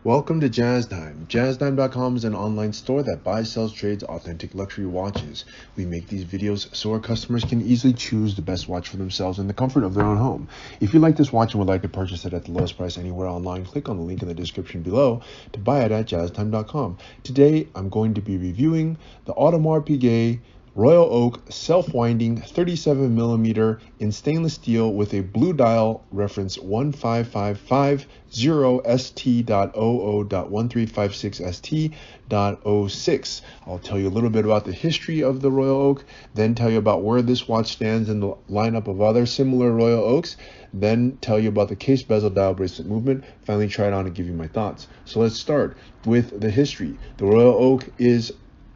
Welcome to Jazz Time. JazzTime.com is an online store that buys, sells, trades authentic luxury watches. We make these videos so our customers can easily choose the best watch for themselves in the comfort of their own home. If you like this watch and would like to purchase it at the lowest price anywhere online, click on the link in the description below to buy it at JazzTime.com. Today, I'm going to be reviewing the Audemars Piguet Royal Oak self-winding 37mm in stainless steel with a blue dial reference 15550ST.OO.1356ST.06. I'll tell you a little bit about the history of the Royal Oak, then tell you about where this watch stands in the lineup of other similar Royal Oaks, then tell you about the case bezel dial bracelet movement, finally try it on and give you my thoughts. So let's start with the history. The Royal Oak is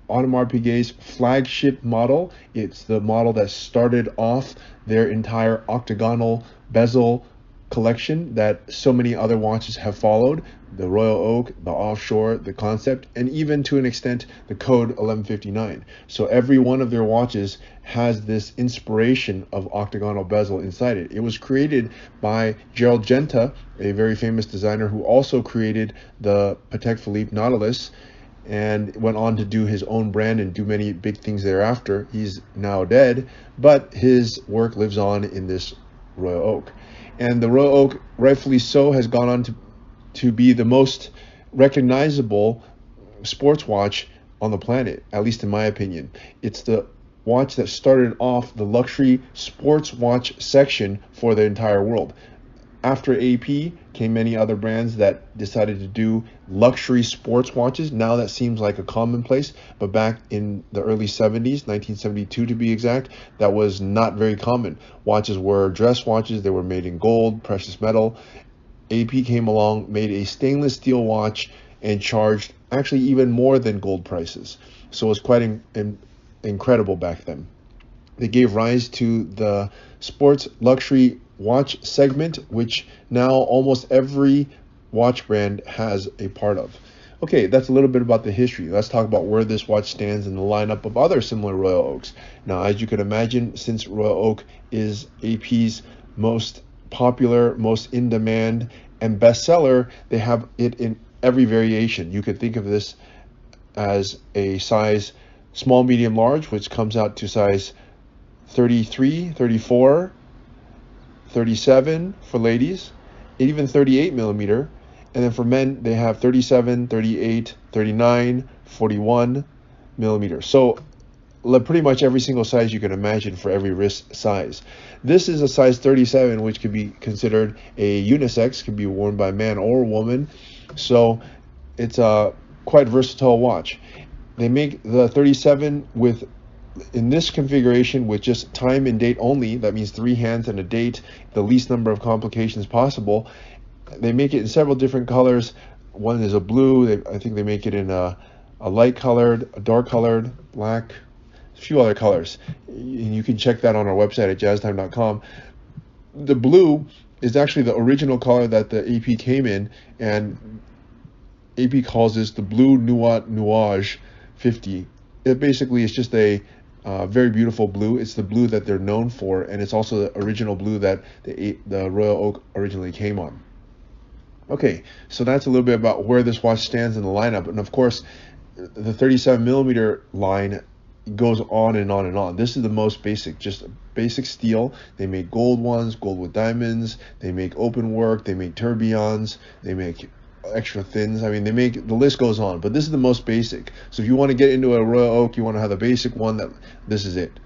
Audemars Piguet's flagship model. It's the model that started off their entire Octagonal Bezel collection that so many other watches have followed. The Royal Oak, the Offshore, the Concept, and even to an extent the Code 1159. So every one of their watches has this inspiration of octagonal bezel inside it. It was created by Gerald Genta, a very famous designer who also created the Patek Philippe Nautilus, and went on to do his own brand and do many big things thereafter. He's now dead, but his work lives on in this Royal Oak. And the Royal Oak, rightfully so, has gone on to be the most recognizable sports watch on the planet, at least in my opinion. It's the watch that started off the luxury sports watch section for the entire world. After AP came many other brands that decided to do luxury sports watches. Now that seems like a commonplace, but back in the early 70s, 1972 to be exact, that was not very common. Watches were dress watches, they were made in gold, precious metal. AP came along, made a stainless steel watch, and charged actually even more than gold prices. So it was quite incredible back then. They gave rise to the sports luxury watch segment, which now almost every watch brand has a part of. Okay, that's a little bit about the history. Let's talk about where this watch stands in the lineup of other similar Royal Oaks. Now, as you can imagine, since Royal Oak is AP's most popular, most in demand, and bestseller, they have it in every variation. You could think of this as a size small, medium, large, which comes out to size 33, 34, 37 for ladies, even 38mm, and then for men they have 37, 38, 39, 41mm. So pretty much every single size you can imagine for every wrist size. This is a size 37, which could be considered a unisex, can be worn by a man or a woman, so it's a quite versatile watch. They make the 37 with, in this configuration, with just time and date only. That means 3 hands and a date, the least number of complications possible. They make it in several different colors. One is a blue. I think they make it in a light colored, a dark colored, black, a few other colors. And you can check that on our website at jazztime.com. The blue is actually the original color that the AP came in, and AP calls this the Blue Nuage 50. It basically is just a very beautiful blue. It's the blue that they're known for, and it's also the original blue that the Royal Oak originally came on. Okay, so that's a little bit about where this watch stands in the lineup. And of course, the 37mm line goes on and on and on. This is the most basic, just basic steel. They make gold ones, gold with diamonds. They make open work. They make tourbillons. They make extra thins. I mean, they make, the list goes on, but this is the most basic. So if you want to get into a Royal Oak, you want to have the basic one, that this is it,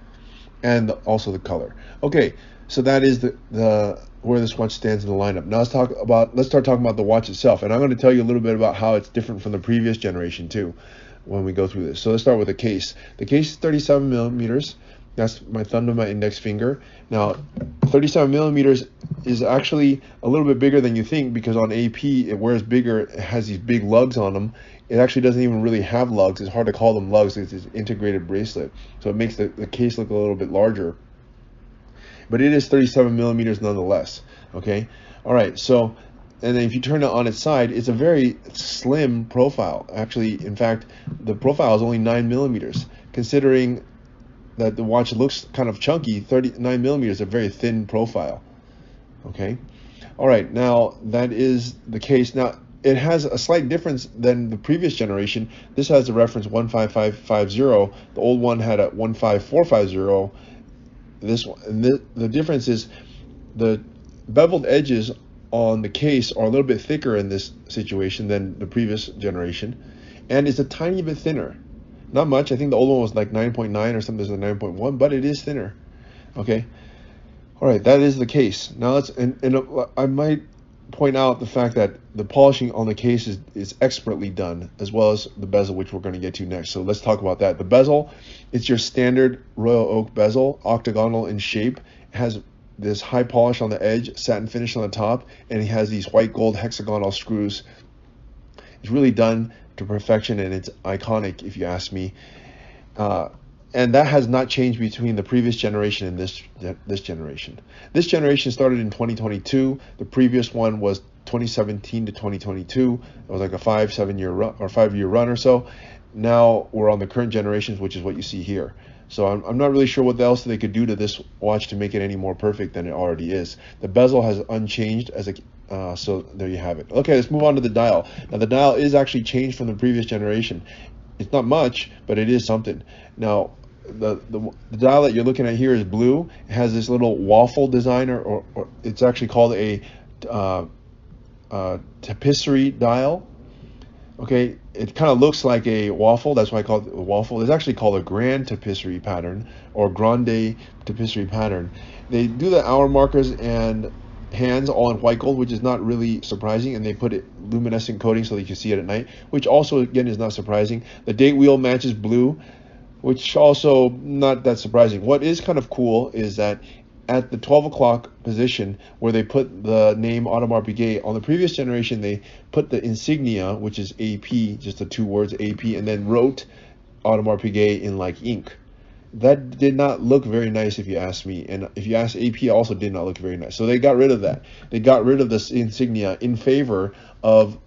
and also the color. Okay, so that is the where this watch stands in the lineup. Now let's start talking about the watch itself, and I'm going to tell you a little bit about how it's different from the previous generation too when we go through this. So let's start with the case. The case is 37mm. That's my thumb to my index finger. Now, 37mm is actually a little bit bigger than you think, because on AP it wears bigger. It has these big lugs on them. It actually doesn't even really have lugs. It's hard to call them lugs. It's this integrated bracelet, so it makes the case look a little bit larger. But it is 37mm nonetheless. Okay. All right. So, and then if you turn it on its side, it's a very slim profile. Actually, in fact, the profile is only 9mm, considering that the watch looks kind of chunky. 39mm is a very thin profile. Okay. All right, now that is the case. Now it has a slight difference than the previous generation. This has the reference 15550. The old one had a 15450. This one, and the difference is the beveled edges on the case are a little bit thicker in this situation than the previous generation, and it's a tiny bit thinner. Not much. I think the old one was like 9.9 or something, like 9.1, but it is thinner. Okay. All right, that is the case. Now let's, and I might point out the fact that the polishing on the case is expertly done, as well as the bezel, which we're going to get to next. So let's talk about that. The bezel, it's your standard Royal Oak bezel, octagonal in shape. It has this high polish on the edge, satin finish on the top, and it has these white gold hexagonal screws. It's really done to perfection, and it's iconic if you ask me. And that has not changed between the previous generation and this generation. This generation started in 2022. The previous one was 2017 to 2022. It was like a 5-7 year run or 5-year run or so. Now we're on the current generations, which is what you see here. So I'm not really sure what else they could do to this watch to make it any more perfect than it already is. The bezel has unchanged as a so there you have it. Okay, let's move on to the dial. Now the dial is actually changed from the previous generation. It's not much, but it is something. Now the dial that you're looking at here is blue. It has this little waffle design, or it's actually called a tapisserie dial. Okay, it kind of looks like a waffle. That's why I call it a waffle. It's actually called a grand tapisserie pattern or grande tapisserie pattern. They do the hour markers and hands all in white gold, which is not really surprising, and they put it luminescent coating so that you can see it at night, which also again is not surprising. The date wheel matches blue, which also not that surprising. What is kind of cool is that at the 12 o'clock position where they put the name Audemars Piguet, on the previous generation they put the insignia, which is AP, just the two words AP, and then wrote Audemars Piguet in like ink. That did not look very nice if you ask me, and if you ask AP, also did not look very nice. So they got rid of that. They got rid of this insignia in favor of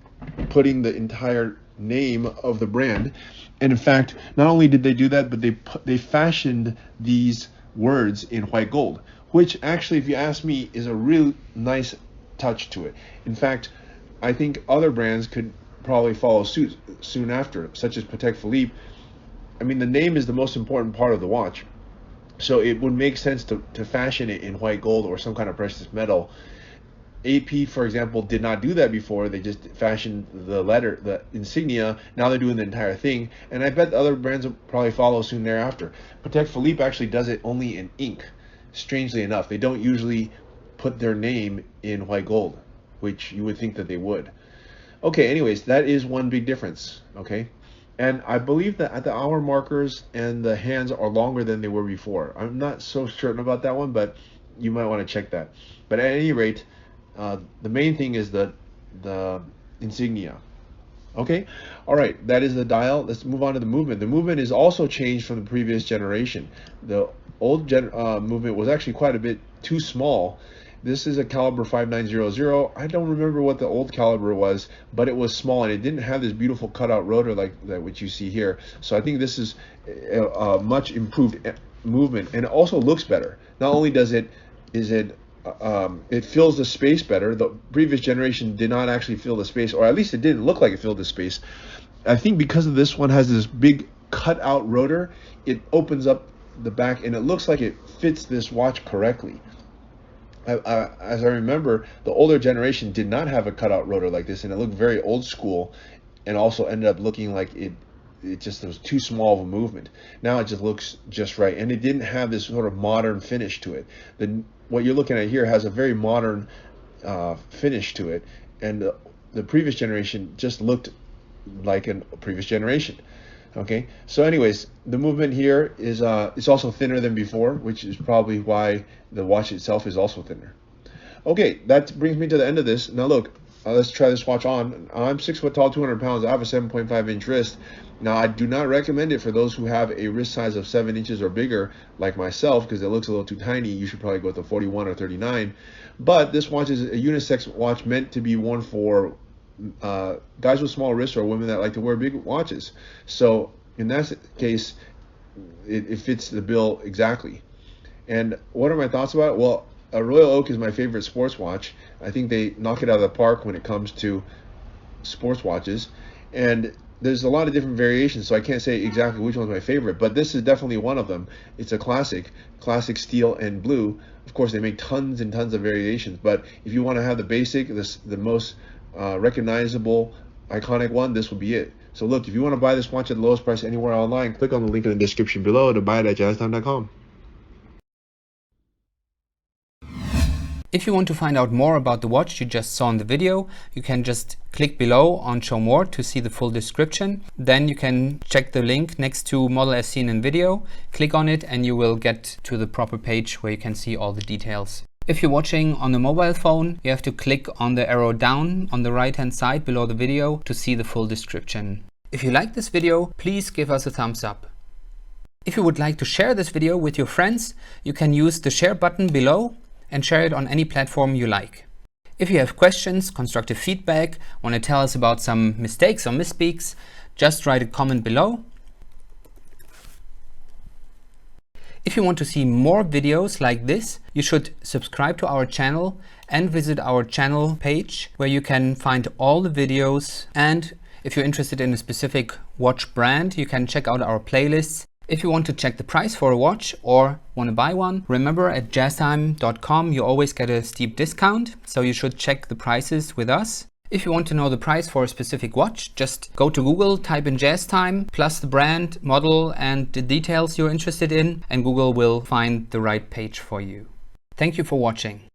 putting the entire name of the brand. And in fact, not only did they do that, but they fashioned these words in white gold, which actually, if you ask me, is a real nice touch to it. In fact, I think other brands could probably follow suit soon after, such as Patek Philippe. I mean, the name is the most important part of the watch, so it would make sense to fashion it in white gold or some kind of precious metal. AP, for example, did not do that before. They just fashioned the letter, the insignia. Now they're doing the entire thing, and I bet the other brands will probably follow soon thereafter. Patek Philippe actually does it only in ink. Strangely enough, they don't usually put their name in white gold, which you would think that they would. Okay, anyways, that is one big difference. Okay, and I believe that the hour markers and the hands are longer than they were before. I'm not so certain about that one, but you might want to check that. But at any rate, the main thing is the insignia. Okay, all right, that is the dial. Let's move on to the movement. The movement is also changed from the previous generation. The old movement was actually quite a bit too small. This is a caliber 5900. I don't remember what the old caliber was, but it was small and it didn't have this beautiful cutout rotor like that which you see here. So I think this is a much improved movement, and it also looks better. Not only does it fills the space better. The previous generation did not actually fill the space, or at least it didn't look like it filled the space. I think because of this one has this big cutout rotor, it opens up the back and it looks like it fits this watch correctly. As I remember, the older generation did not have a cutout rotor like this, and it looked very old school, and also ended up looking like it just was too small of a movement. Now it just looks just right, and it didn't have this sort of modern finish to it. What you're looking at here has a very modern finish to it, and the previous generation just looked like a previous generation. Okay, so anyways, the movement here is it's also thinner than before, which is probably why the watch itself is also thinner. Okay, that brings me to the end of this. Now look, let's try this watch on. I'm 6 foot tall, 200 pounds. I have a 7.5 inch wrist. Now I do not recommend it for those who have a wrist size of 7 inches or bigger, like myself, because it looks a little too tiny. You should probably go with a 41 or 39. But this watch is a unisex watch meant to be worn for guys with small wrists or women that like to wear big watches. So in that case, it fits the bill exactly. And what are my thoughts about it? Well, a Royal Oak is my favorite sports watch. I think they knock it out of the park when it comes to sports watches, and there's a lot of different variations, so I can't say exactly which one's my favorite, but this is definitely one of them. It's a classic steel and blue. Of course, they make tons and tons of variations, but if you want to have the basic, the most recognizable, iconic one, this will be it. So look, if you want to buy this watch at the lowest price anywhere online, click on the link in the description below to buy it at jazztime.com. If you want to find out more about the watch you just saw in the video, you can just click below on Show More to see the full description. Then you can check the link next to model as seen in video, click on it, and you will get to the proper page where you can see all the details. If you're watching on a mobile phone, you have to click on the arrow down on the right hand side below the video to see the full description. If you like this video, please give us a thumbs up. If you would like to share this video with your friends, you can use the share button below and share it on any platform you like. If you have questions, constructive feedback, want to tell us about some mistakes or misspeaks, just write a comment below. If you want to see more videos like this, you should subscribe to our channel and visit our channel page where you can find all the videos. And if you're interested in a specific watch brand, you can check out our playlists. If you want to check the price for a watch or want to buy one, remember at jazztime.com you always get a steep discount, so you should check the prices with us. If you want to know the price for a specific watch, just go to Google, type in JazzTime, plus the brand, model and the details you're interested in, and Google will find the right page for you. Thank you for watching.